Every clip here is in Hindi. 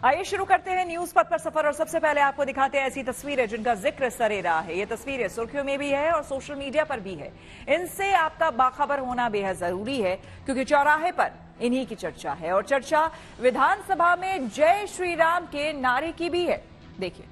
आइए शुरू करते हैं न्यूज पथ पर सफर और सबसे पहले आपको दिखाते हैं ऐसी तस्वीरें जिनका जिक्र सरे रहा है। ये तस्वीरें सुर्खियों में भी है और सोशल मीडिया पर भी है। इनसे आपका बाखबर होना बेहद जरूरी है क्योंकि चौराहे पर इन्हीं की चर्चा है और चर्चा विधानसभा में जय श्री राम के नारे की भी है। देखिए।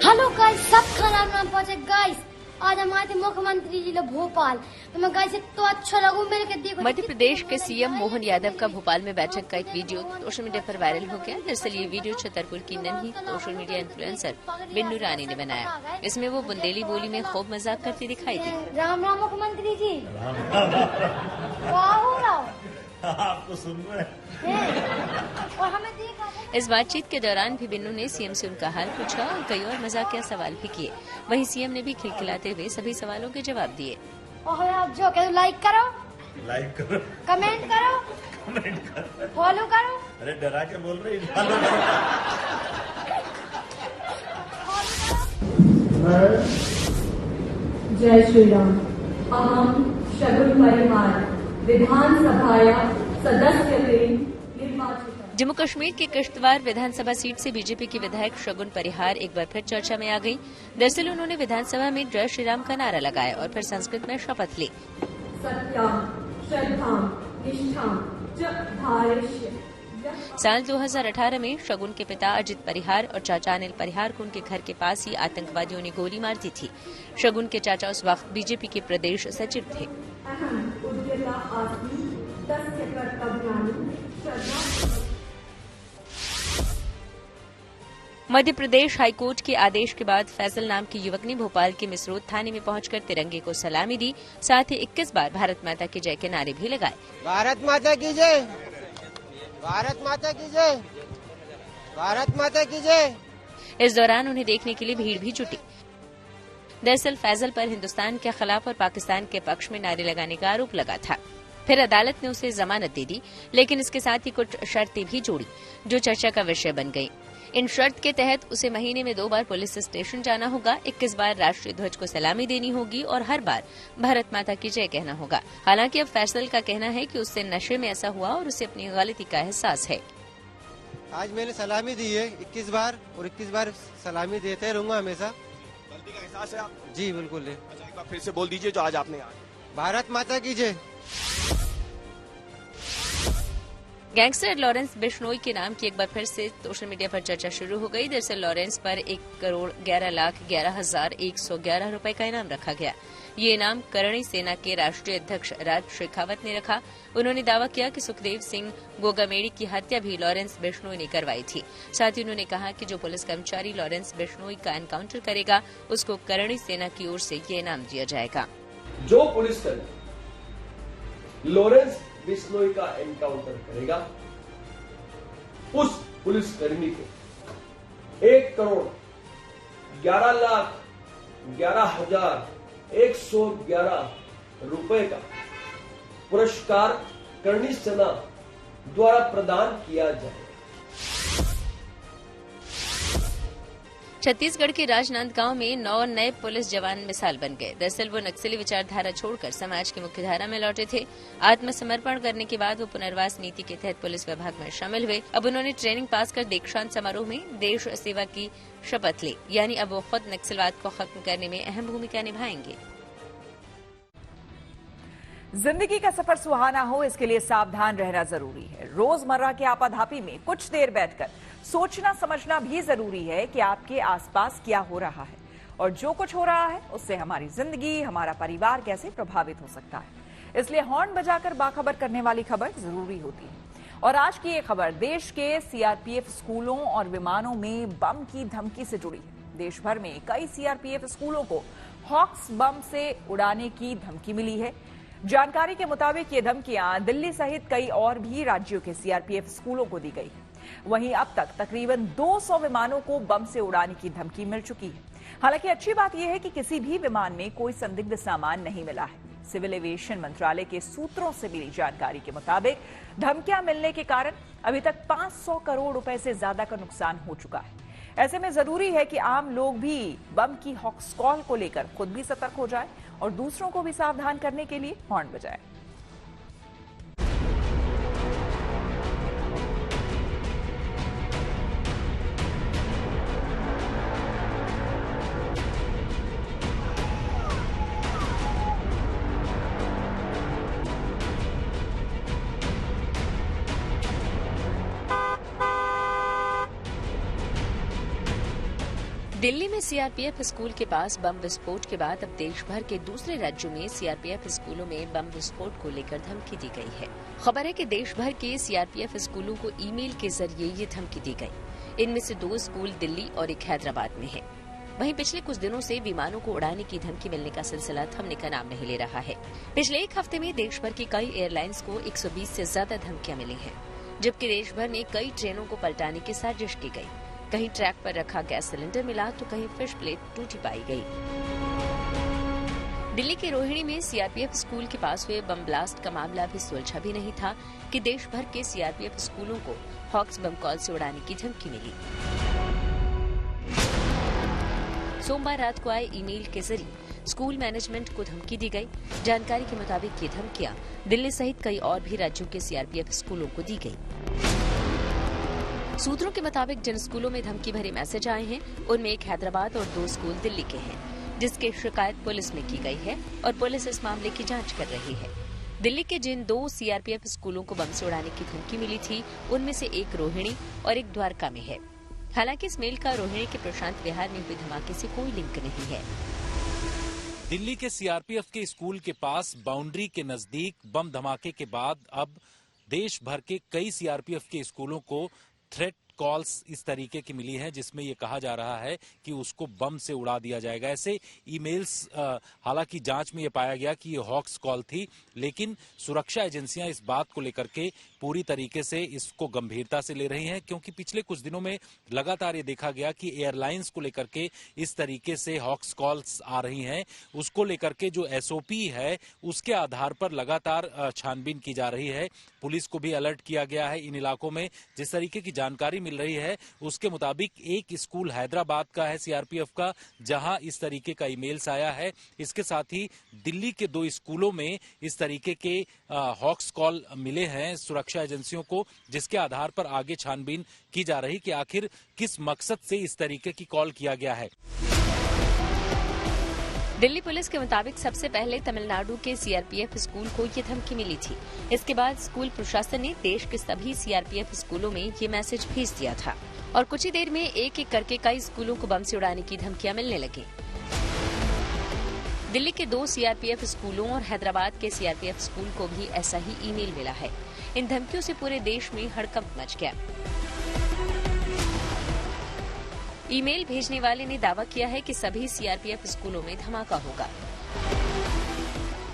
हेलो गाइस, सब खाना बनाना पहुंचे गाइस। आज हमारे थे मुख्यमंत्री जी लोग भोपाल, तो मैं गाइस तो अच्छा लगू मेरे के देखो। मध्य प्रदेश के सीएम मोहन यादव का भोपाल में बैठक का एक वीडियो सोशल मीडिया पर वायरल हो गया। दरअसल ये वीडियो छतरपुर की नन्ही सोशल मीडिया इन्फ्लुएंसर बिन्नू रानी ने बनाया। इसमें वो बुंदेली बोली में खूब मजाक करती दिखाई दी। राम राम मुख्यमंत्री जी, क्या हो रहा आपको सुन रहे हैं? और हमें देखा इस बातचीत के दौरान भी बिन्नू ने सीएम से उनका हाल पूछा और कई और मजाकिया सवाल भी किए। वहीं सीएम ने भी खिलखिलाते हुए सभी सवालों के जवाब दिए। और आप जो कहो लाइक करो, कमेंट करो, फॉलो करो। अरे डरा के बोल रही जय श्री राम। अहम शगुन परिहार विधानसभाया सदस्य निर्वाचित। जम्मू कश्मीर के किश्तवाड़ विधानसभा सीट से बीजेपी की विधायक शगुन परिहार एक बार फिर चर्चा में आ गई। दरअसल उन्होंने विधानसभा में जय श्री राम का नारा लगाया और फिर संस्कृत में शपथ ली। साल 2018 में शगुन के पिता अजित परिहार और चाचा अनिल परिहार को उनके घर के पास ही आतंकवादियों ने गोली मार दी थी। शगुन के चाचा उस वक्त बीजेपी के प्रदेश सचिव थे। मध्य प्रदेश हाईकोर्ट के आदेश के बाद फैजल नाम की युवक ने भोपाल के मिसरोद थाने में पहुंचकर तिरंगे को सलामी दी। साथ ही 21 बार भारत माता की जय के नारे भी लगाए। भारत माता की जय, भारत माता की जय, भारत माता की जय। इस दौरान उन्हें देखने के लिए भीड़ भी जुटी। दरअसल फैजल पर हिंदुस्तान के खिलाफ और पाकिस्तान के पक्ष में नारे लगाने का आरोप लगा था। फिर अदालत ने उसे जमानत दे दी, लेकिन इसके साथ ही कुछ शर्तें भी जोड़ी जो चर्चा का विषय बन गई। इन शर्त के तहत उसे महीने में 2 बार पुलिस स्टेशन जाना होगा, 21 बार राष्ट्रीय ध्वज को सलामी देनी होगी और हर बार भारत माता की जय कहना होगा। हालांकि अब फैसल का कहना है कि उससे नशे में ऐसा हुआ और उसे अपनी गलती का एहसास है। आज मैंने सलामी दी है 21 बार और 21 बार सलामी देते रहूंगा हमेशा। गलती का एहसास है आपको? जी बिल्कुल है। अच्छा, एक बार फिर से बोल दीजिए जो आज आपने याद। भारत माता की जय। गैंगस्टर लॉरेंस बिश्नोई के नाम की एक बार फिर से सोशल मीडिया पर चर्चा शुरू हो गई। दरअसल लॉरेंस पर 1,11,11,111 रुपए का इनाम रखा गया। ये इनाम करणी सेना के राष्ट्रीय अध्यक्ष राज शेखावत ने रखा। उन्होंने दावा किया कि सुखदेव सिंह गोगामेड़ी की हत्या भी लॉरेंस बिश्नोई ने करवाई थी। साथ ही उन्होंने कहा कि जो पुलिस कर्मचारी लॉरेंस बिश्नोई का एनकाउंटर करेगा उसको करणी सेना की ओर से ये इनाम दिया जाएगा। जो पुलिसकर्मी लॉरेंस बिश्नोई का एनकाउंटर करेगा उस पुलिसकर्मी को 1,11,11,111 रुपए का पुरस्कार करणी सेना द्वारा प्रदान किया जाएगा। छत्तीसगढ़ के राजनांदगांव में 9 नए पुलिस जवान मिसाल बन गए। दरअसल वो नक्सली विचारधारा छोड़कर समाज की मुख्यधारा में लौटे थे। आत्मसमर्पण करने के बाद वो पुनर्वास नीति के तहत पुलिस विभाग में शामिल हुए। अब उन्होंने ट्रेनिंग पास कर दीक्षांत समारोह में देश सेवा की शपथ ली, यानी अब वो खुद नक्सलवाद को खत्म करने में अहम भूमिका निभाएंगे। जिंदगी का सफर सुहाना हो, इसके लिए सावधान रहना जरूरी है। रोजमर्रा के आपाधापी में कुछ देर बैठकर सोचना समझना भी जरूरी है कि आपके आसपास क्या हो रहा है और जो कुछ हो रहा है उससे हमारी जिंदगी, हमारा परिवार कैसे प्रभावित हो सकता है। इसलिए हॉर्न बजाकर बाखबर करने वाली खबर जरूरी होती है। और आज की ये खबर देश के सीआरपीएफ स्कूलों और विमानों में बम की धमकी से जुड़ी है। देश भर में कई सीआरपीएफ स्कूलों को हॉक्स बम से उड़ाने की धमकी मिली है। जानकारी के मुताबिक ये धमकियां दिल्ली सहित कई और भी राज्यों के सीआरपीएफ स्कूलों को दी गई है। वहीं अब तक तकरीबन 200 विमानों को बम से उड़ाने की धमकी मिल चुकी है। हालांकि अच्छी बात यह है कि किसी भी विमान में कोई संदिग्ध सामान नहीं मिला है। सिविल एविएशन मंत्रालय के सूत्रों से मिली जानकारी के मुताबिक धमकियां मिलने के कारण अभी तक 500 करोड़ रुपए से ज्यादा का नुकसान हो चुका है। ऐसे में जरूरी है कि आम लोग भी बम की हॉक्स कॉल को लेकर खुद भी सतर्क हो जाए और दूसरों को भी सावधान करने के लिए हॉर्न बजाए। दिल्ली में सीआरपीएफ स्कूल के पास बम विस्फोट के बाद अब देश भर के दूसरे राज्यों में सीआरपीएफ स्कूलों में बम विस्फोट को लेकर धमकी दी गई है। खबर है कि देश भर के सीआरपीएफ स्कूलों को ईमेल के जरिए ये धमकी दी गई। इनमें से 2 स्कूल दिल्ली और एक हैदराबाद में है। वहीं पिछले कुछ दिनों से विमानों को उड़ाने की धमकी मिलने का सिलसिला थमने का नाम नहीं ले रहा है। पिछले एक हफ्ते में देश भर की कई एयरलाइंस को 120 से ज्यादा धमकियां मिली हैं, जबकि देश भर में कई ट्रेनों को पलटाने की साजिश की गई। कहीं ट्रैक पर रखा गैस सिलेंडर मिला तो कहीं फिश प्लेट टूटी पाई गई। दिल्ली के रोहिणी में सीआरपीएफ स्कूल के पास हुए बम ब्लास्ट का मामला भी सुलझा भी नहीं था कि देश भर के सीआरपीएफ स्कूलों को हॉक्स बम कॉल से उड़ाने की धमकी मिली। सोमवार रात को आए ईमेल के जरिए स्कूल मैनेजमेंट को धमकी दी गई। जानकारी के मुताबिक ये धमकियां दिल्ली सहित कई और भी राज्यों के सीआरपीएफ स्कूलों को दी गई। सूत्रों के मुताबिक जिन स्कूलों में धमकी भरे मैसेज आए हैं उनमें एक हैदराबाद और 2 स्कूल दिल्ली के हैं, जिसकी शिकायत पुलिस में की गई है और पुलिस इस मामले की जांच कर रही है। दिल्ली के जिन 2 सीआरपीएफ स्कूलों को बम से उड़ाने की धमकी मिली थी उनमें से एक रोहिणी और एक द्वारका में है। हालांकि इस मेल का रोहिणी के प्रशांत विहार में हुए धमाके से कोई लिंक नहीं है। दिल्ली के सीआरपीएफ के स्कूल के पास बाउंड्री के नजदीक बम धमाके के बाद अब देश भर के कई सीआरपीएफ के स्कूलों को थ्रेट कॉल्स इस तरीके की मिली हैं, जिसमें ये कहा जा रहा है कि उसको बम से उड़ा दिया जाएगा। ऐसे ईमेल्स हालांकि जांच में ये पाया गया कि ये हॉक्स कॉल थी, लेकिन सुरक्षा एजेंसियां इस बात को लेकर के पूरी तरीके से इसको गंभीरता से ले रही हैं, क्योंकि पिछले कुछ दिनों में लगातार ये देखा गया कि एयरलाइंस को लेकर के इस तरीके से हॉक्स कॉल्स आ रही हैं। उसको लेकर के जो एसओपी है उसके आधार पर लगातार छानबीन की जा रही है। पुलिस को भी अलर्ट किया गया है इन इलाकों में। जिस तरीके की जानकारी मिल रही है उसके मुताबिक एक स्कूल हैदराबाद का है सीआरपीएफ का, जहां इस तरीके का ईमेल्स आया है। इसके साथ ही दिल्ली के 2 स्कूलों में इस तरीके के हॉक्स कॉल मिले हैं सुरक्षा एजेंसियों को, जिसके आधार पर आगे छानबीन की जा रही कि आखिर किस मकसद से इस तरीके की कॉल किया गया है। दिल्ली पुलिस के मुताबिक सबसे पहले तमिलनाडु के सीआरपीएफ स्कूल को ये धमकी मिली थी। इसके बाद स्कूल प्रशासन ने देश के सभी सीआरपीएफ स्कूलों में ये मैसेज भेज दिया था और कुछ ही देर में एक एक करके कई स्कूलों को बम से उड़ाने की धमकियां मिलने लगी। दिल्ली के 2 सीआरपीएफ स्कूलों और हैदराबाद के सीआरपीएफ स्कूल को भी ऐसा ही ईमेल मिला है। इन धमकियों से पूरे देश में हड़कंप मच गया। ईमेल भेजने वाले ने दावा किया है कि सभी सीआरपीएफ स्कूलों में धमाका होगा।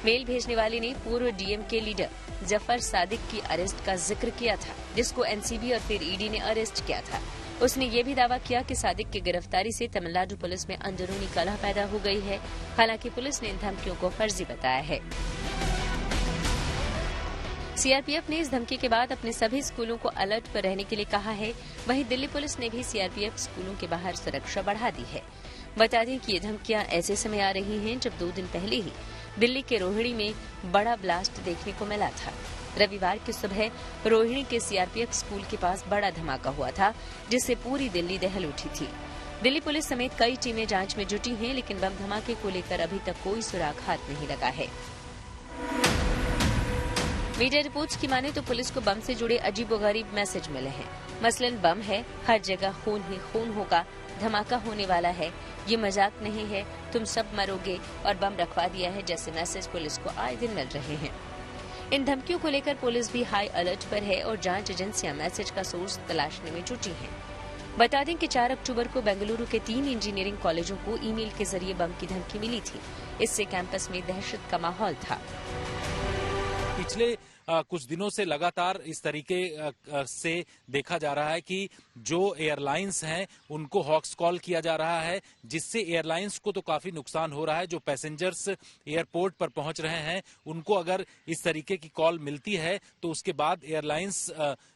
मेल भेजने वाले ने पूर्व डीएम के लीडर जफर सादिक की अरेस्ट का जिक्र किया था, जिसको एनसीबी और फिर ईडी ने अरेस्ट किया था। उसने ये भी दावा किया कि सादिक की गिरफ्तारी से तमिलनाडु पुलिस में अंदरूनी कलह पैदा हो गई है। हालांकि पुलिस ने इन धमकियों को फर्जी बताया है। सीआरपीएफ ने इस धमकी के बाद अपने सभी स्कूलों को अलर्ट पर रहने के लिए कहा है। वहीं दिल्ली पुलिस ने भी सीआरपीएफ स्कूलों के बाहर सुरक्षा बढ़ा दी है। बता दें कि ये धमकियां ऐसे समय आ रही हैं जब 2 दिन पहले ही दिल्ली के रोहिणी में बड़ा ब्लास्ट देखने को मिला था। रविवार की सुबह रोहिणी के सीआरपीएफ स्कूल के पास बड़ा धमाका हुआ था, जिससे पूरी दिल्ली दहल उठी थी। दिल्ली पुलिस समेत कई टीमें जांच में जुटी हैं, लेकिन बम धमाके को लेकर अभी तक कोई सुराग हाथ नहीं लगा है। मीडिया रिपोर्ट्स की माने तो पुलिस को बम से जुड़े अजीबोगरीब मैसेज मिले हैं। मसलन बम है, हर जगह खून ही खून होगा, धमाका होने वाला है, ये मजाक नहीं है, तुम सब मरोगे और बम रखवा दिया है जैसे मैसेज पुलिस को आए दिन मिल रहे हैं। इन धमकियों को लेकर पुलिस भी हाई अलर्ट पर है और जांच एजेंसियां मैसेज का सोर्स तलाशने में जुटी हैं। बता दें कि 4 अक्टूबर को बेंगलुरु के 3 इंजीनियरिंग कॉलेजों को ईमेल के जरिए बम की धमकी मिली थी। इससे कैंपस में दहशत का माहौल था। पिछले कुछ दिनों से लगातार इस तरीके से देखा जा रहा है कि जो एयरलाइंस हैं उनको हॉक्स कॉल किया जा रहा है, जिससे एयरलाइंस को तो काफी नुकसान हो रहा है। जो पैसेंजर्स एयरपोर्ट पर पहुंच रहे हैं उनको अगर इस तरीके की कॉल मिलती है तो उसके बाद एयरलाइंस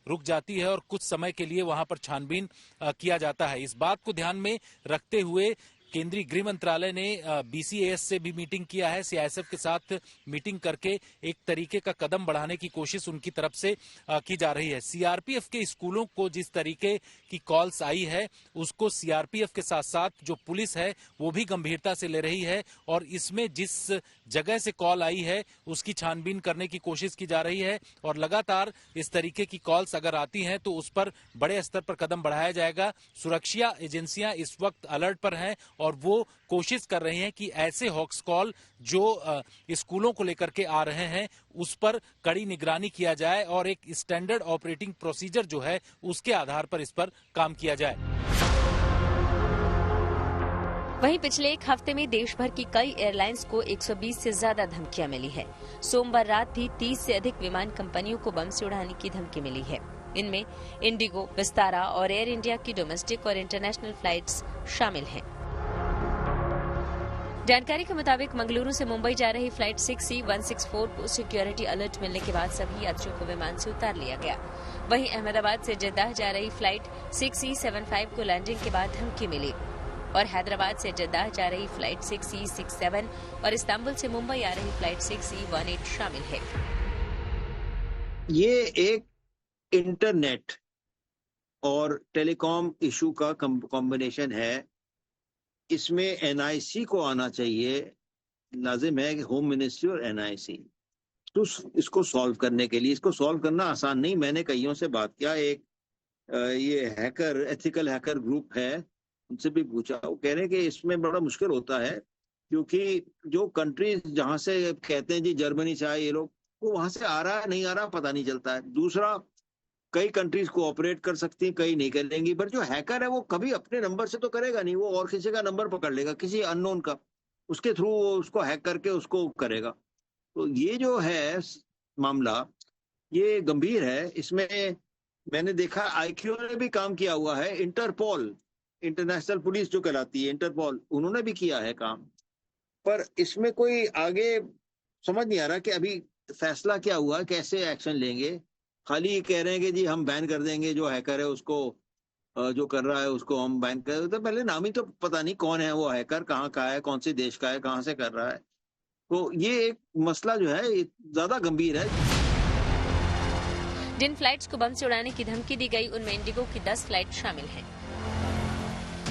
रुक जाती है और कुछ समय के लिए वहां पर छानबीन किया जाता है। इस बात को ध्यान में रखते हुए केंद्रीय गृह मंत्रालय ने BCAS से भी मीटिंग किया है, CISF के साथ मीटिंग करके एक तरीके का कदम बढ़ाने की कोशिश उनकी तरफ से की जा रही है। CRPF के स्कूलों को जिस तरीके की कॉल्स आई है उसको CRPF के साथ साथ जो पुलिस है वो भी गंभीरता से ले रही है और इसमें जिस जगह से कॉल आई है उसकी छानबीन करने की कोशिश की जा रही है और लगातार इस तरीके की कॉल्स अगर आती हैं तो उस पर बड़े स्तर पर कदम बढ़ाया जाएगा। सुरक्षा एजेंसियां इस वक्त अलर्ट पर हैं और वो कोशिश कर रही हैं कि ऐसे हॉक्स कॉल जो स्कूलों को लेकर के आ रहे हैं उस पर कड़ी निगरानी किया जाए और एक स्टैंडर्ड ऑपरेटिंग प्रोसीजर जो है उसके आधार पर इस पर काम किया जाए। वहीं पिछले एक हफ्ते में देश भर की कई एयरलाइंस को 120 से ज्यादा धमकियां मिली है। सोमवार रात भी 30 से अधिक विमान कंपनियों को बम से उड़ाने की धमकी मिली है। इनमें इंडिगो, विस्तारा और एयर इंडिया की डोमेस्टिक और इंटरनेशनल फ्लाइट्स शामिल हैं। जानकारी के मुताबिक मंगलुरु से मुंबई जा रही फ्लाइट 6C164 को सिक्योरिटी अलर्ट मिलने के बाद सभी यात्रियों को विमान से उतार लिया गया। वहीं अहमदाबाद से जद्दाह जा रही फ्लाइट 6C75 को लैंडिंग के बाद धमकी मिली और हैदराबाद से जद्दाह जा रही फ्लाइट 6C67 और इस्तांबुल से मुंबई आ रही फ्लाइट 6C18 शामिल है। ये एक इंटरनेट और टेलीकॉम इशू का कॉम्बिनेशन है। इसमें NIC को आना चाहिए, लाजिम है कि होम मिनिस्ट्री और NIC तो इसको सॉल्व करने के लिए। इसको सॉल्व करना आसान नहीं। मैंने कईयों से बात किया, एक ये हैकर एथिकल हैकर ग्रुप है, उनसे भी पूछा, वो कह रहे हैं कि इसमें बड़ा मुश्किल होता है क्योंकि जो कंट्रीज जहां से कहते हैं जी जर्मनी से आए ये लोग, वो वहां से आ रहा है नहीं आ रहा पता नहीं चलता है। दूसरा, कई कंट्रीज कोऑपरेट कर सकती हैं, कई नहीं करेंगी, पर जो हैकर है वो कभी अपने नंबर से तो करेगा नहीं, वो और किसी का नंबर पकड़ लेगा, किसी अननोन का, उसके थ्रू वो उसको हैक करके उसको करेगा। तो ये जो है मामला ये गंभीर है। इसमें मैंने देखा IQ ने भी काम किया हुआ है, इंटरपोल, इंटरनेशनल पुलिस जो कहलाती है इंटरपोल, उन्होंने भी किया है काम, पर इसमें कोई आगे समझ नहीं आ रहा कि अभी फैसला क्या हुआ, कैसे एक्शन लेंगे। खाली कह रहे हैं कि जी हम बैन कर देंगे, जो हैकर है उसको, जो कर रहा है उसको हम बैन कर देते। तो पहले नाम ही तो पता नहीं कौन है वो हैकर, कहाँ का है, कौन से देश का है, कहाँ से कर रहा है। तो ये एक मसला जो है ये ज्यादा गंभीर है। जिन फ्लाइट्स को बम से उड़ाने की धमकी दी गई उनमें इंडिगो की 10 फ्लाइट शामिल हैं।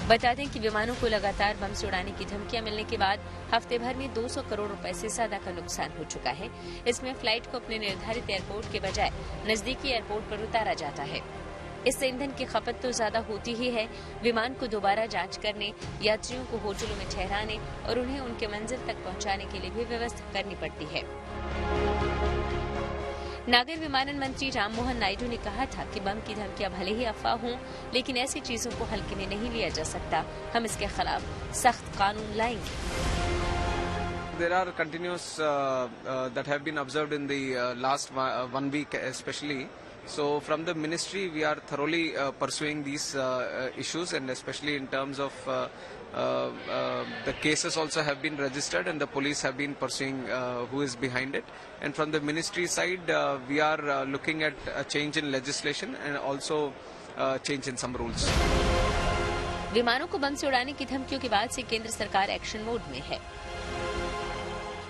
बता दें कि विमानों को लगातार बम से उड़ाने की धमकियां मिलने के बाद हफ्ते भर में 200 करोड़ रुपए से ज्यादा का नुकसान हो चुका है। इसमें फ्लाइट को अपने निर्धारित एयरपोर्ट के बजाय नजदीकी एयरपोर्ट पर उतारा जाता है। इससे ईंधन की खपत तो ज्यादा होती ही है, विमान को दोबारा जांच करने, यात्रियों को होटलों में ठहराने और उन्हें उनके मंजिल तक पहुंचाने के लिए भी व्यवस्था करनी पड़ती है। नागर विमानन मंत्री राममोहन नायडू ने कहा था कि बम की धमकियां भले ही अफवाह हों, लेकिन ऐसी चीजों को हल्के में नहीं लिया जा सकता। हम इसके खिलाफ सख्त कानून लाएंगे। There are continuous that have been observed in the last 1 week especially. So from the ministry we are thoroughly pursuing these issues, and especially in terms of the cases also have been registered and the police have been pursuing who is behind it. And from the ministry side we are looking at a change in legislation and also change in some rules. विमानों को बम से उड़ाने की धमकियों के बाद से केंद्र सरकार एक्शन मोड में है।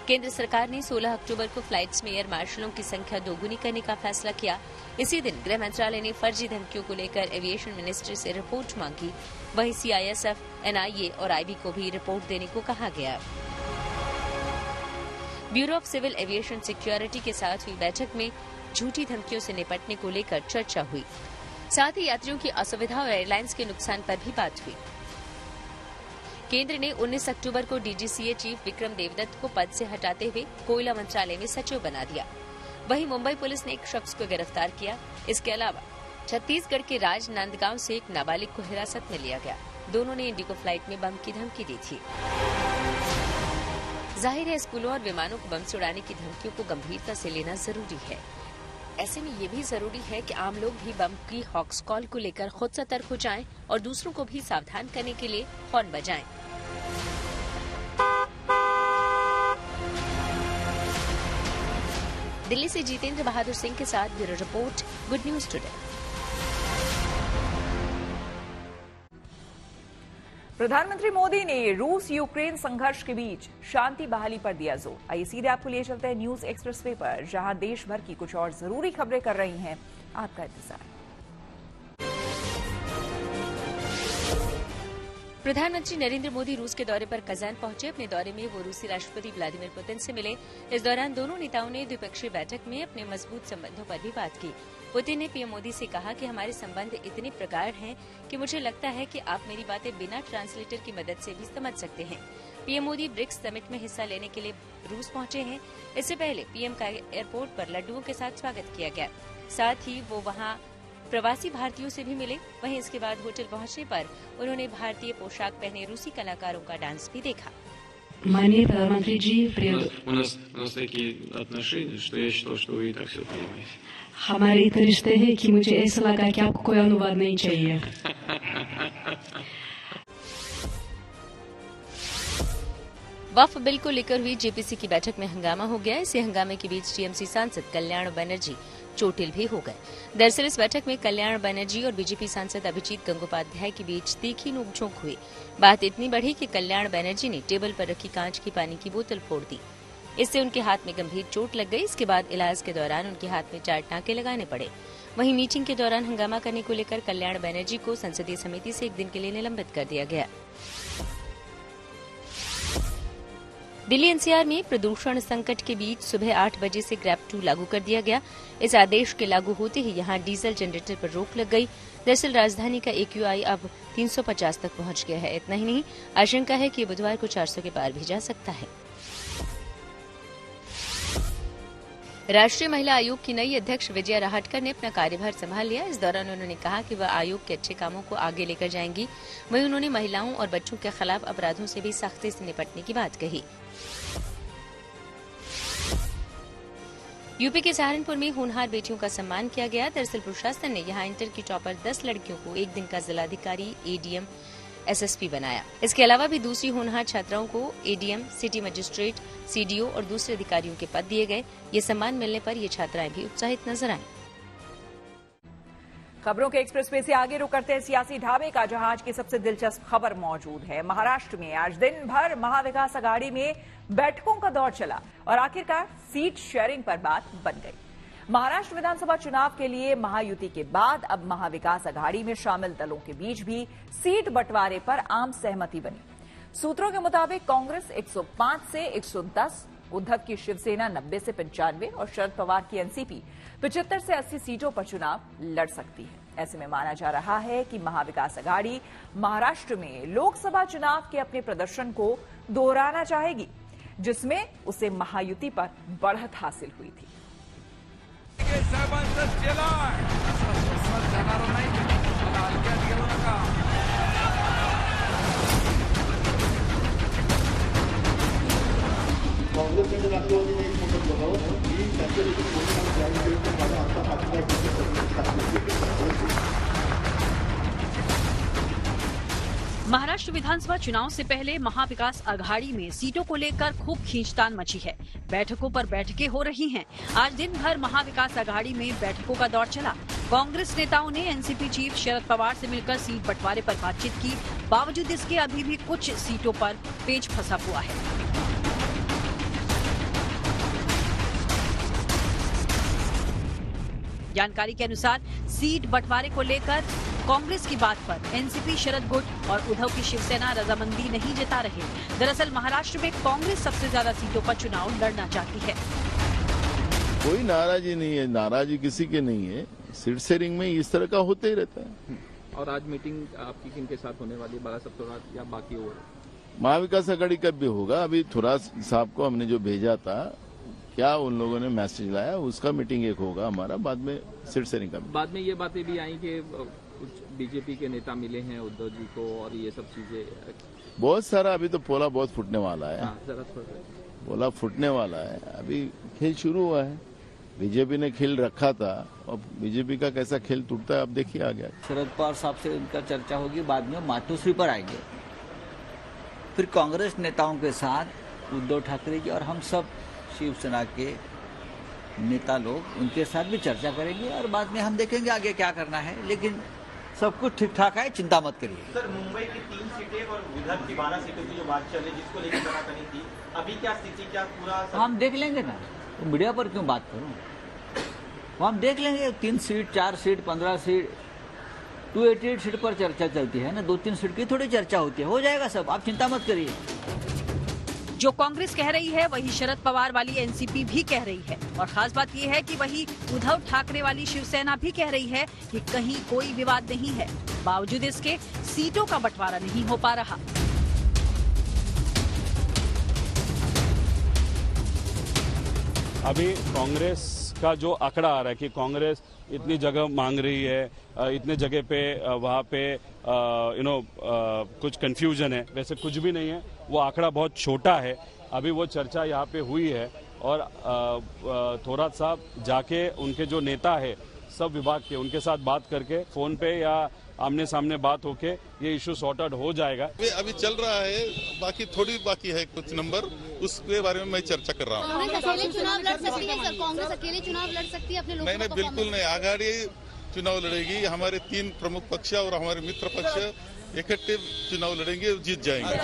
केंद्र सरकार ने 16 अक्टूबर को फ्लाइट्स में एयर मार्शलों की संख्या दोगुनी करने का फैसला किया। इसी दिन गृह मंत्रालय ने फर्जी धमकियों को लेकर एविएशन मिनिस्ट्री से रिपोर्ट मांगी। वहीं CISF, NIA और IB को भी रिपोर्ट देने को कहा गया। Bureau of civil aviation security के साथ हुई बैठक में झूठी धमकियों से निपटने को लेकर चर्चा हुई। साथ ही यात्रियों की असुविधा और एयरलाइंस के नुकसान पर भी बात हुई। केंद्र ने 19 अक्टूबर को DGCA चीफ विक्रम देवदत्त को पद से हटाते हुए कोयला मंत्रालय में सचिव बना दिया। वहीं मुंबई पुलिस ने एक शख्स को गिरफ्तार किया। इसके अलावा छत्तीसगढ़ के राजनांदगांव से एक नाबालिग को हिरासत में लिया गया। दोनों ने इंडिगो फ्लाइट में बम की धमकी दी थी। जाहिर है स्कूलों और विमानों को बम से उड़ाने की धमकियों को गंभीरता से लेना जरूरी है। ऐसे में ये भी जरूरी है कि आम लोग भी बम की हॉक्स कॉल को लेकर खुद सतर्क हो जाएं और दूसरों को भी सावधान करने के लिए हॉर्न बजाएं। दिल्ली से जितेंद्र बहादुर सिंह के साथ bureau report, good news today. प्रधानमंत्री मोदी ने रूस यूक्रेन संघर्ष के बीच शांति बहाली पर दिया जोर। आइए सीधे आपको लिए चलते हैं न्यूज एक्सप्रेसवे पर, जहां देश भर की कुछ और जरूरी खबरें कर रही हैं आपका इंतजार। प्रधानमंत्री नरेंद्र मोदी रूस के दौरे पर कजान पहुंचे। अपने दौरे में वो रूसी राष्ट्रपति व्लादिमीर पुतिन से मिले। इस दौरान दोनों नेताओं ने द्विपक्षीय बैठक में अपने मजबूत संबंधों पर भी बात की। पुतिन ने पीएम मोदी से कहा कि हमारे संबंध इतने प्रगाढ़ हैं कि मुझे लगता है कि आप मेरी बातें बिना ट्रांसलेटर की मदद से भी समझ सकते हैं। पीएम मोदी ब्रिक्स समिट में हिस्सा लेने के लिए रूस पहुंचे हैं। इससे पहले पीएम का एयरपोर्ट पर लड्डुओं के साथ स्वागत किया गया। साथ ही वो वहां प्रवासी भारतीयों से भी मिले। वहीं इसके बाद होटल पहुंचने पर उन्होंने भारतीय पोशाक पहने रूसी कलाकारों का डांस भी देखा। माननीय प्रधानमंत्री जी, हमारे इतने रिश्ते हैं कि मुझे ऐसा लगा कि आपको कोई अनुवाद नहीं चाहिए। वक्फ बिल को लेकर हुई जेपीसी की बैठक में हंगामा हो गया। इसी हंगामे के बीच टीएमसी सांसद कल्याण बनर्जी चोटिल भी हो गए। दरअसल इस बैठक में कल्याण बनर्जी और बीजेपी सांसद अभिजीत गंगोपाध्याय के बीच तीखी नोकझोंक हुई। बात इतनी बढ़ी कि कल्याण बनर्जी ने टेबल पर रखी कांच की पानी की बोतल फोड़ दी। इससे उनके हाथ में गंभीर चोट लग गई। इसके बाद इलाज के दौरान उनके हाथ में 4 टांके लगाने पड़े। वहीं मीटिंग के दौरान हंगामा करने को लेकर कल्याण बनर्जी को संसदीय समिति से 1 दिन के लिए निलंबित कर दिया गया। दिल्ली एनसीआर में प्रदूषण संकट के बीच सुबह 8 बजे से ग्रैब 2 लागू कर दिया गया। इस आदेश के लागू होते ही यहां डीजल जनरेटर पर रोक लग गई। दरअसल राजधानी का AQI अब 350 तक पहुंच गया है। इतना ही नहीं, आशंका है कि बुधवार को 400 के पार भी जा सकता है। राष्ट्रीय महिला आयोग की नई अध्यक्ष विजया राहटकर ने अपना कार्यभार संभाल लिया। इस दौरान उन्होंने कहा कि वह आयोग के अच्छे कामों को आगे लेकर जाएंगी। वहीं उन्होंने महिलाओं और बच्चों के खिलाफ अपराधों से भी सख्ती से निपटने की बात कही। यूपी के सहारनपुर में होनहार बेटियों का सम्मान किया गया। दरअसल प्रशासन ने यहां इंटर की टॉपर 10 लड़कियों को 1 दिन का जिलाधिकारी, ADM, SSP बनाया। इसके अलावा भी दूसरी होनहार छात्राओं को ADM, सिटी मजिस्ट्रेट, CDO और दूसरे अधिकारियों के पद दिए गए। ये सम्मान मिलने पर ये छात्राएं भी उत्साहित नजर आईं। खबरों के एक्सप्रेसवे से आगे रुक करते हैं सियासी ढाबे का, जहां आज की सबसे दिलचस्प खबर मौजूद है। महाराष्ट्र में आज दिन भर महाविकास आघाड़ी में बैठकों का दौर चला और आखिरकार सीट शेयरिंग पर बात बन गई। महाराष्ट्र विधानसभा चुनाव के लिए महायुति के बाद अब महाविकास आघाड़ी में शामिल दलों के बीच भी सीट बंटवारे पर आम सहमति बनी। सूत्रों के मुताबिक कांग्रेस 105 से 110, उद्धव की शिवसेना 90 से 95 और शरद पवार की एनसीपी 75 से 80 सीटों पर चुनाव लड़ सकती है। ऐसे में माना जा रहा है कि महाविकास आघाड़ी महाराष्ट्र में लोकसभा चुनाव के अपने प्रदर्शन को दोहराना चाहेगी, जिसमें उसे महायुति पर बढ़त हासिल हुई थी। काँग्रेसने जर राष्ट्रवादीने एक मोठं बघावं की त्यांच्या देखील माझा आता महाराष्ट्र विधानसभा चुनाव से पहले महाविकास आघाड़ी में सीटों को लेकर खूब खींचतान मची है। बैठकों पर बैठकें हो रही हैं। आज दिन भर महाविकास आघाड़ी में बैठकों का दौर चला। कांग्रेस नेताओं ने एनसीपी चीफ शरद पवार से मिलकर सीट बंटवारे पर बातचीत की। बावजूद इसके अभी भी कुछ सीटों पर पेच फंसा हुआ है। जानकारी के अनुसार सीट बंटवारे को लेकर कांग्रेस की बात पर एनसीपी शरद गुट और उद्धव की शिवसेना रजामंदी नहीं जता रहे। दरअसल महाराष्ट्र में कांग्रेस सबसे ज्यादा सीटों पर चुनाव लड़ना चाहती है। कोई नाराजी नहीं है, नाराजी किसी के नहीं है। सीट शेयरिंग में इस तरह का होते ही रहता है। और आज मीटिंग आपकी किन के साथ होने वाली है? बाला सब थोड़ा या बाकी और महाविकास आघाड़ी कब भी होगा? अभी थोड़ा साहब को हमने जो भेजा था, क्या उन लोगों ने मैसेज लाया, उसका मीटिंग एक होगा हमारा, बाद में सीट शेयरिंग का। बाद में ये बातें भी आई कि कुछ बीजेपी के नेता मिले हैं उद्धव जी को और ये सब चीजें बहुत सारा। अभी तो पोला बहुत फूटने वाला है। पोला फूटने वाला है। अभी खेल शुरू हुआ है। बीजेपी ने खेल रखा था और बीजेपी का कैसा खेल टूटता है अब देखिए आ गया। शरद पवार साहब से उनका चर्चा होगी, बाद में मातोश्री पर आएंगे, फिर कांग्रेस नेताओं के साथ उद्धव ठाकरे जी और हम सब शिवसेना के नेता लोग उनके साथ भी चर्चा करेंगे और बाद में हम देखेंगे आगे क्या करना है। लेकिन सब कुछ ठीक ठाक है, चिंता मत करिए। सर, मुंबई की 3 सीटें और विदर्भ की 12 सीटों की जो बात चल रही जिसको लेकर कराकनी थी, अभी क्या स्थिति, क्या पूरा हम देख लेंगे ना, तो मीडिया पर क्यों बात करूं? हम देख लेंगे। 3 सीट, 4 सीट, 15 सीट, 288 सीट पर चर्चा चलती है ना, 2-3 सीट की थोड़ी चर्चा होती है, हो जाएगा सब, आप चिंता मत करिए। जो कांग्रेस कह रही है वही शरद पवार वाली एनसीपी भी कह रही है, और खास बात यह है कि वही उद्धव ठाकरे वाली शिवसेना भी कह रही है कि कहीं कोई विवाद नहीं है, बावजूद इसके सीटों का बंटवारा नहीं हो पा रहा। अभी कांग्रेस का जो आंकड़ा आ रहा है कि कांग्रेस इतनी जगह मांग रही है, इतने जगह पे वहाँ पे कुछ कंफ्यूजन है, वैसे कुछ भी नहीं है। वो आंकड़ा बहुत छोटा है। अभी वो चर्चा यहाँ पे हुई है और थोरात साहब जाके उनके जो नेता है सब विभाग के, उनके साथ बात करके फोन पे या आमने सामने बात होके ये इशू सॉर्ट आउट हो जाएगा। अभी चल रहा है, बाकी थोड़ी बाकी है कुछ नंबर, उसके बारे में मैं चर्चा कर रहा हूँ। कांग्रेस अकेले चुनाव लड़ सकती है सर? कांग्रेस अकेले चुनाव लड़ सकती है अपने लोगों नहीं, बिल्कुल नहीं। आघाड़ी चुनाव लड़ेगी। हमारे 3 प्रमुख पक्ष और हमारे मित्र पक्ष इकट्ठे चुनाव लड़ेंगे, जीत जाएंगे।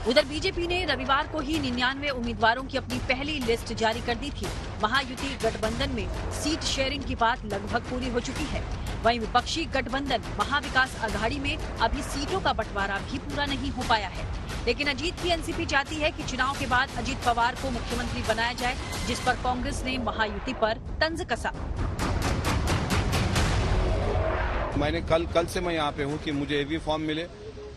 उधर बीजेपी ने रविवार को ही 99 उम्मीदवारों की अपनी पहली लिस्ट जारी कर दी थी। महायुति गठबंधन में सीट शेयरिंग की बात लगभग पूरी हो चुकी है। वहीं विपक्षी गठबंधन महाविकास अघाड़ी में अभी सीटों का बंटवारा भी पूरा नहीं हो पाया है। लेकिन अजीत की एनसीपी चाहती है कि चुनाव के बाद अजीत पवार को मुख्यमंत्री बनाया जाए, जिस पर कांग्रेस ने महायुति पर तंज कसा। मैंने कल से मैं यहाँ पे हूँ कि मुझे एवी फॉर्म मिले,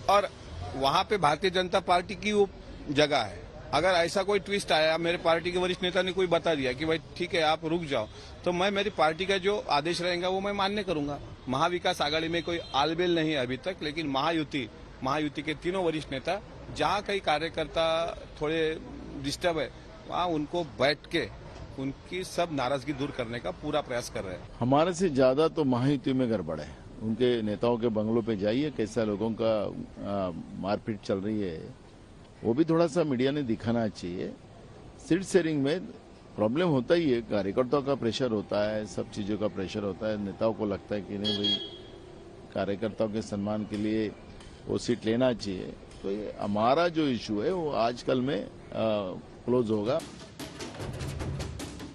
और वहाँ पे भारतीय जनता पार्टी की वो जगह है। अगर ऐसा कोई ट्विस्ट आया, मेरे पार्टी के वरिष्ठ नेता ने कोई बता दिया कि भाई ठीक है आप रुक जाओ, तो मैं मेरी पार्टी का जो आदेश रहेगा वो मैं मान्य करूंगा। महाविकास आघाड़ी में कोई आलबेल नहीं है अभी तक, लेकिन महायुति के तीनों वरिष्ठ नेता जहाँ कई कार्यकर्ता थोड़े डिस्टर्ब है, वहाँ उनको बैठ के उनकी सब नाराजगी दूर करने का पूरा प्रयास कर रहे हैं। हमारे से ज्यादा तो महायुति में गड़बड़ है। उनके नेताओं के बंगलों पे जाइए, कैसा लोगों का मारपीट चल रही है, वो भी थोड़ा सा मीडिया ने दिखाना चाहिए। सीट शेयरिंग में प्रॉब्लम होता ही है, कार्यकर्ताओं का प्रेशर होता है, सब चीजों का प्रेशर होता है। नेताओं को लगता है कि नहीं भाई कार्यकर्ताओं के सम्मान के लिए वो सीट लेना चाहिए। तो ये हमारा जो इशू है वो आजकल में क्लोज होगा।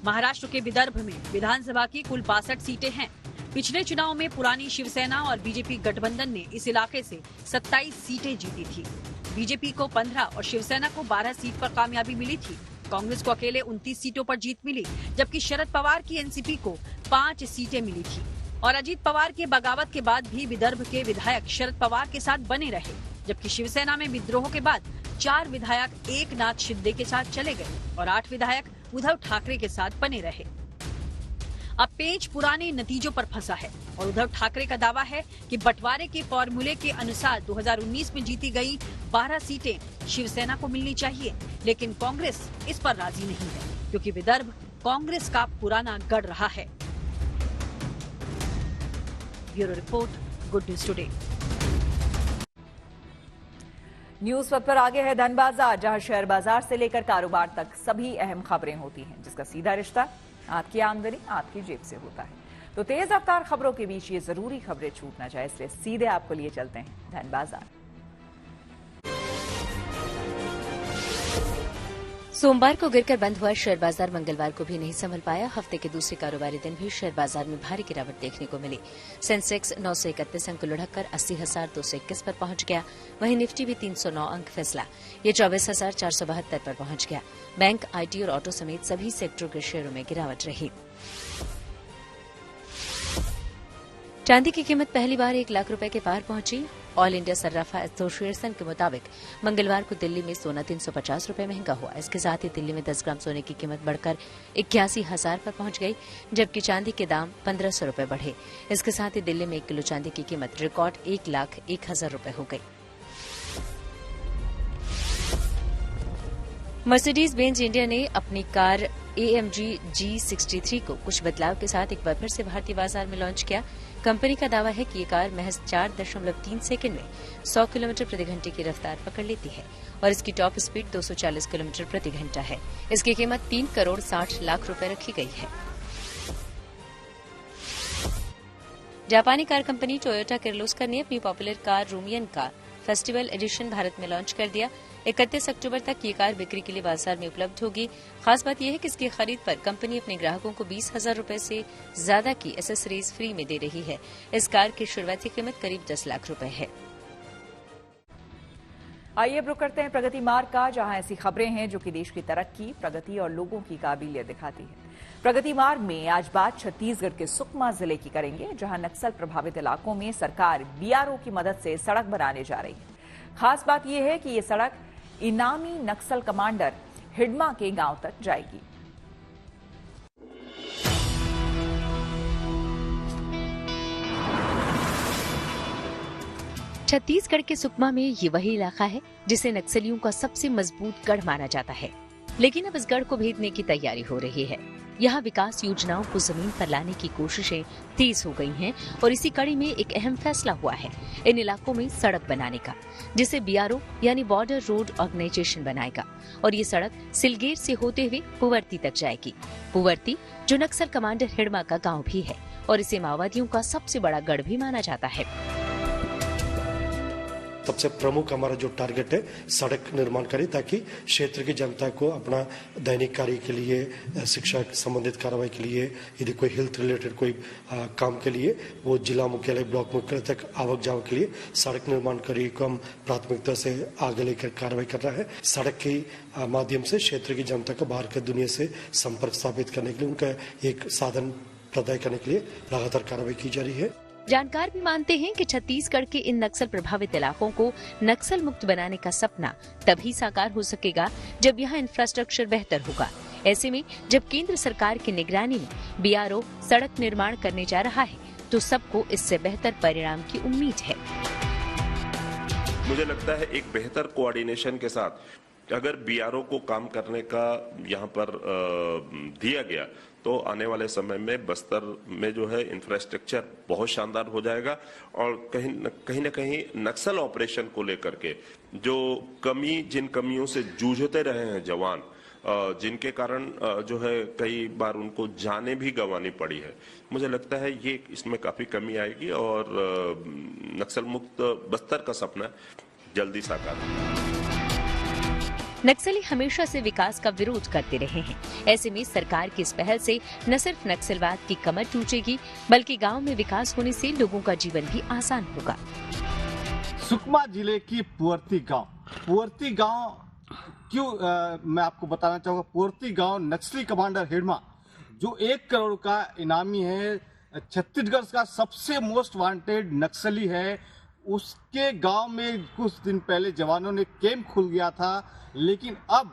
महाराष्ट्र के विदर्भ में विधानसभा की कुल 62 सीटें हैं। पिछले चुनाव में पुरानी शिवसेना और बीजेपी गठबंधन ने इस इलाके से 27 सीटें जीती थी। बीजेपी को 15 और शिवसेना को 12 सीट पर कामयाबी मिली थी। कांग्रेस को अकेले 29 सीटों पर जीत मिली, जबकि शरद पवार की एनसीपी को 5 सीटें मिली थी। और अजीत पवार के बगावत के बाद भी विदर्भ के विधायक शरद पवार के साथ बने रहे, जबकि शिवसेना में विद्रोह के बाद 4 विधायक एकनाथ शिंदे के साथ चले गए और 8 विधायक उद्धव ठाकरे के साथ बने रहे। अब पेंच पुराने नतीजों पर फंसा है और उद्धव ठाकरे का दावा है कि बंटवारे के फॉर्मूले के अनुसार 2019 में जीती गई 12 सीटें शिवसेना को मिलनी चाहिए, लेकिन कांग्रेस इस पर राजी नहीं है, क्योंकि विदर्भ कांग्रेस का पुराना गढ़ रहा है। Bureau report, good news today. News web पर आगे है धन बाजार, जहां शेयर बाजार से लेकर कारोबार तक सभी अहम खबरें होती हैं, जिसका सीधा रिश्ता आपकी आमदनी आपकी जेब से होता है। तो तेज रफ्तार खबरों के बीच ये जरूरी खबरें छूट ना जाए, इसलिए सीधे आपको लिए चलते हैं धन बाजार। सोमवार को गिरकर बंद हुआ शेयर बाजार मंगलवार को भी नहीं संभल पाया। हफ्ते के दूसरे कारोबारी दिन भी शेयर बाजार में भारी गिरावट देखने को मिली। सेंसेक्स 931 अंक लुढ़ककर 80,221 पर पहुंच गया। वहीं निफ्टी भी 309 अंक फिसला, ये 24,472 पर पहुंच गया। बैंक, आईटी और ऑटो समेत सभी सेक्टरों के शेयरों में गिरावट रही। चांदी की कीमत पहली बार 1 लाख रुपए के पार पहुंची। ऑल इंडिया सर्राफा एसोसिएशन के मुताबिक मंगलवार को दिल्ली में सोना 350 रुपए महंगा हुआ। इसके साथ ही दिल्ली में 10 ग्राम सोने की कीमत बढ़कर 81,000 पर पहुंच गई, जबकि चांदी के दाम 1,500 रुपए बढ़े। इसके साथ ही दिल्ली में 1 किलो चांदी की कीमत रिकॉर्ड 1,01,000 रुपए हो गई। मर्सिडीज बेंज इंडिया ने अपनी कार AMG G63 को कुछ बदलाव के साथ एक बार फिर से भारतीय बाजार में लॉन्च किया। कंपनी का दावा है कि ये कार महज 4.3 सेकंड में 100 किलोमीटर प्रति घंटे की रफ्तार पकड़ लेती है और इसकी टॉप स्पीड 240 किलोमीटर प्रति घंटा है। इसकी कीमत 3 करोड़ 60 लाख रुपए रखी गई है। जापानी कार कंपनी टोयोटा किर्लोस्कर ने अपनी पॉपुलर कार रूमियन का फेस्टिवल एडिशन भारत में लॉन्च कर दिया। 31 अक्टूबर तक ये कार बिक्री के लिए बाजार में उपलब्ध होगी। खास बात यह है कि इसकी खरीद पर कंपनी अपने ग्राहकों को 20,000 रुपए से ज्यादा की एसेसरीज फ्री में दे रही है। इस कार की शुरुआती कीमत करीब 10 लाख रुपए है। आइए अब रुक करते हैं प्रगति मार्ग का, जहां ऐसी खबरें हैं जो कि देश की तरक्की, प्रगति और लोगों की काबिलियत दिखाती है। प्रगति मार्ग में आज बात छत्तीसगढ़ के सुकमा जिले की करेंगे, जहां नक्सल प्रभावित इलाकों में सरकार बीआरओ की मदद से सड़क बनाने जा रही है। खास बात यह है कि ये सड़क इनामी नक्सल कमांडर हिडमा के गांव तक जाएगी। छत्तीसगढ़ के सुकमा में ये वही इलाका है जिसे नक्सलियों का सबसे मजबूत गढ़ माना जाता है, लेकिन अब इस गढ़ को भेदने की तैयारी हो रही है। यहाँ विकास योजनाओं को जमीन पर लाने की कोशिशें तेज हो गई हैं और इसी कड़ी में एक अहम फैसला हुआ है इन इलाकों में सड़क बनाने का, जिसे बीआरओ यानी बॉर्डर रोड ऑर्गेनाइजेशन बनाएगा। और ये सड़क सिलगेर से होते हुए पुवर्ती तक जाएगी। पुवर्ती जो नक्सल कमांडर हिडमा का गाँव भी है और इसे माओवादियों का सबसे बड़ा गढ़ भी माना जाता है। सबसे प्रमुख हमारा जो टारगेट है सड़क निर्माण करें, ताकि क्षेत्र की जनता को अपना दैनिक कार्य के लिए, शिक्षा संबंधित कार्रवाई के लिए, यदि कोई हेल्थ रिलेटेड कोई काम के लिए वो जिला मुख्यालय, ब्लॉक मुख्यालय तक आवक जावक के लिए सड़क निर्माण करी को हम प्राथमिकता से आगे लेकर कार्रवाई कर रहा है। सड़क के माध्यम से क्षेत्र की जनता को बाहर की दुनिया से संपर्क स्थापित करने के लिए, उनका एक साधन प्रदान करने के लिए लगातार कार्रवाई की जा रही है। जानकार भी मानते हैं कि छत्तीसगढ़ के इन नक्सल प्रभावित इलाकों को नक्सल मुक्त बनाने का सपना तभी साकार हो सकेगा जब यहाँ इंफ्रास्ट्रक्चर बेहतर होगा। ऐसे में जब केंद्र सरकार की निगरानी में बीआरओ सड़क निर्माण करने जा रहा है तो सबको इससे बेहतर परिणाम की उम्मीद है। मुझे लगता है एक बेहतर कोऑर्डिनेशन के साथ अगर बीआरओ को काम करने का यहाँ पर दिया गया तो आने वाले समय में बस्तर में जो है इंफ्रास्ट्रक्चर बहुत शानदार हो जाएगा और कहीं न कहीं नक्सल ऑपरेशन को लेकर के जो जिन कमियों से जूझते रहे हैं जवान, जिनके कारण जो है कई बार उनको जाने भी गंवानी पड़ी है, मुझे लगता है ये इसमें काफी कमी आएगी और नक्सल मुक्त बस्तर का सपना जल्दी साकार होगा। नक्सली हमेशा से विकास का विरोध करते रहे हैं। ऐसे में सरकार की इस पहल से न सिर्फ नक्सलवाद की कमर टूटेगी बल्कि गांव में विकास होने से लोगों का जीवन भी आसान होगा। सुकमा जिले की पुवर्ती गांव क्यों मैं आपको बताना चाहूंगा। पुवर्ती गांव नक्सली कमांडर हिडमा जो 1 करोड़ का इनामी है, छत्तीसगढ़ का सबसे मोस्ट वांटेड नक्सली है, उसके गांव में कुछ दिन पहले जवानों ने कैंप खुल गया था, लेकिन अब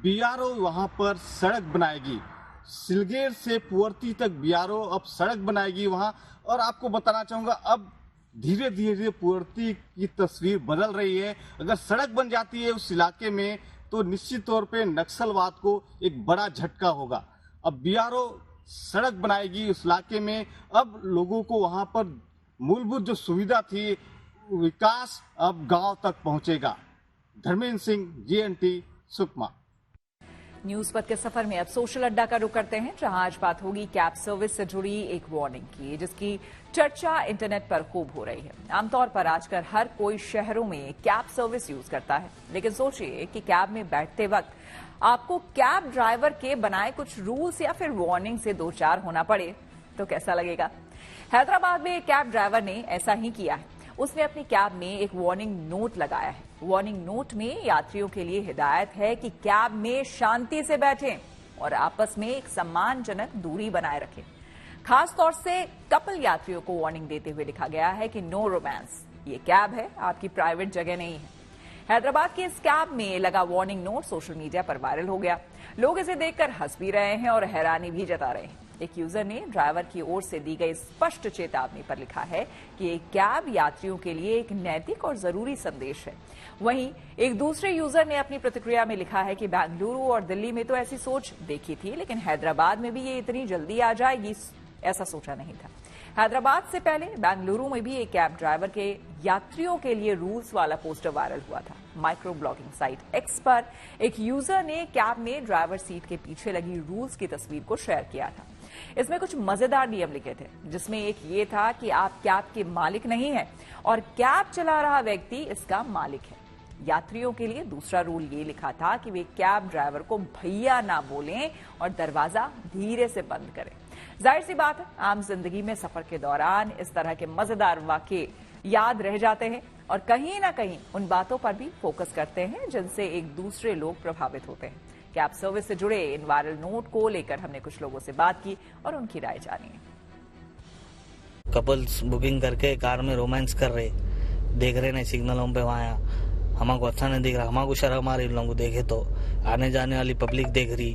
बीआरओ वहां पर सड़क बनाएगी। सिलगेर से पुवर्ती तक बीआरओ अब सड़क बनाएगी वहां। और आपको बताना चाहूंगा अब धीरे धीरे पुवर्ती की तस्वीर बदल रही है। अगर सड़क बन जाती है उस इलाके में तो निश्चित तौर पे नक्सलवाद को एक बड़ा झटका होगा। अब बीआरओ सड़क बनाएगी उस इलाके में, अब लोगों को वहां पर मूलभूत जो सुविधा थी, विकास अब गांव तक पहुंचेगा। धर्मेंद्र सिंह, जीएनटी, सुकमा। न्यूज पथ के सफर में अब सोशल अड्डा का रुख करते हैं, जहां आज बात होगी कैब सर्विस से जुड़ी एक वार्निंग की, जिसकी चर्चा इंटरनेट पर खूब हो रही है। आमतौर पर आजकल हर कोई शहरों में कैब सर्विस यूज करता है, लेकिन सोचिए कि कैब में बैठते वक्त आपको कैब ड्राइवर के बनाए कुछ रूल्स या फिर वार्निंग से दो चार होना पड़े तो कैसा लगेगा। हैदराबाद में एक कैब ड्राइवर ने ऐसा ही किया है। उसने अपनी कैब में एक वार्निंग नोट लगाया है। वार्निंग नोट में यात्रियों के लिए हिदायत है कि कैब में शांति से बैठें और आपस में एक सम्मानजनक दूरी बनाए रखें। खास तौर से कपल यात्रियों को वार्निंग देते हुए लिखा गया है कि नो रोमांस, ये कैब है, आपकी प्राइवेट जगह नहीं है। हैदराबाद की इस कैब में लगा वार्निंग नोट सोशल मीडिया पर वायरल हो गया। लोग इसे देखकर हंस भी रहे हैं और हैरानी भी जता रहे हैं। एक यूजर ने ड्राइवर की ओर से दी गई स्पष्ट चेतावनी पर लिखा है कि ये कैब यात्रियों के लिए एक नैतिक और जरूरी संदेश है। वहीं एक दूसरे यूजर ने अपनी प्रतिक्रिया में लिखा है कि बेंगलुरु और दिल्ली में तो ऐसी सोच देखी थी, लेकिन हैदराबाद में भी ये इतनी जल्दी आ जाएगी ऐसा सोचा नहीं था। हैदराबाद से पहले बेंगलुरु में भी एक कैब ड्राइवर के यात्रियों के लिए रूल्स वाला पोस्टर वायरल हुआ था। माइक्रो ब्लॉगिंग साइट एक्स पर एक यूजर ने कैब में ड्राइवर सीट के पीछे लगी रूल्स की तस्वीर को शेयर किया था। इसमें कुछ मजेदार नियम लिखे थे, जिसमें एक ये था कि आप कैब के मालिक नहीं हैं और कैब चला रहा व्यक्ति इसका मालिक है। यात्रियों के लिए दूसरा रूल ये लिखा था कि वे कैब ड्राइवर को भैया ना बोलें और दरवाजा धीरे से बंद करें। जाहिर सी बात है, आम जिंदगी में सफर के दौरान इस तरह के मजेदार वाकये याद रह जाते हैं और कहीं ना कहीं उन बातों पर भी फोकस करते हैं जिनसे एक दूसरे लोग प्रभावित होते हैं। कैब सर्विस से जुड़े इन वायरल नोट को लेकर हमने कुछ लोगों से बात की और उनकी राय जानी। कपल्स बुकिंग करके कार में रोमांस कर रहे, देख रहे नहीं सिग्नलों पे, वहाँ हमको अच्छा नहीं दिख रहा, हमको शर्म आ रही इन लोगों को देखे तो। आने जाने वाली पब्लिक देख रही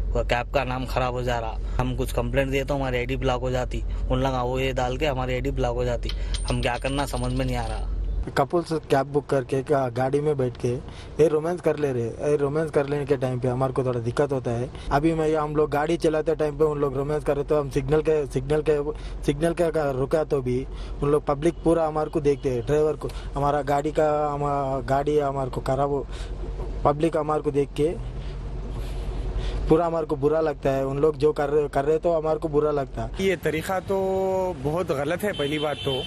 और कैब का नाम खराब हो जा रहा। हम कुछ कंप्लेंट दिए तो हमारी आईडी ब्लॉक हो जाती, उन लोग वो ये डाल के हमारी आईडी ब्लॉक हो जाती। हम क्या करना समझ में नहीं आ रहा। कपल्स कैब बुक करके गाड़ी में बैठ के ये रोमांस कर ले रहे। रोमांस कर लेने के टाइम पे हमारे को थोड़ा दिक्कत होता है। अभी मैं हम लोग गाड़ी चलाते टाइम पे उन लोग रोमांस कर रहे तो हम सिग्नल के रुका तो भी उन लोग पब्लिक पूरा हमारे को देखते हैं। ड्राइवर को हमारा गाड़ी हमारे को खराब, पब्लिक हमारे को देख के पूरा हमारे को बुरा लगता है। उन लोग जो कर रहे तो हमारे को बुरा लगता है। ये तरीका तो बहुत गलत है पहली बात तो।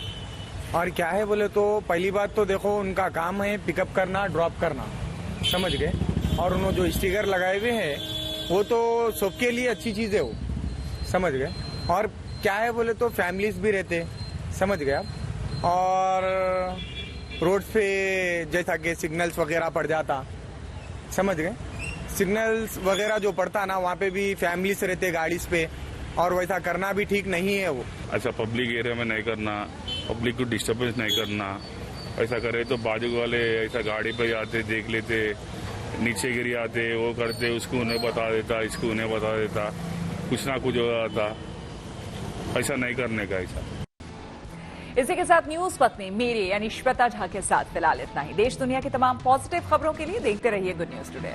और क्या है बोले तो पहली बात तो देखो, उनका काम है पिकअप करना ड्रॉप करना, समझ गए। और उन्होंने जो स्टिकर लगाए हुए हैं वो तो सबके लिए अच्छी चीज़ है वो, समझ गए। और क्या है बोले तो फैमिलीज भी रहते, समझ गए आप। और रोड पे जैसा कि सिग्नल्स वगैरह पड़ जाता, समझ गए। सिग्नल्स वगैरह जो पड़ता ना, वहाँ पे भी फैमिलीज रहते गाड़ीज पे, और वैसा करना भी ठीक नहीं है वो। ऐसा पब्लिक एरिया में नहीं करना, पब्लिक को डिस्टर्बेंस नहीं करना। ऐसा करे तो बाजू वाले ऐसा गाड़ी पे आते, देख लेते, नीचे गिर आते, वो करते, उसको उन्हें बता देता, इसको उन्हें बता देता, कुछ ना कुछ हो जाता। ऐसा नहीं करने का। ऐसा इसी के साथ न्यूज पत्नी मेरे यानी श्वेता झा के साथ फिलहाल इतना ही। देश दुनिया की तमाम पॉजिटिव खबरों के लिए देखते रहिए गुड न्यूज टुडे।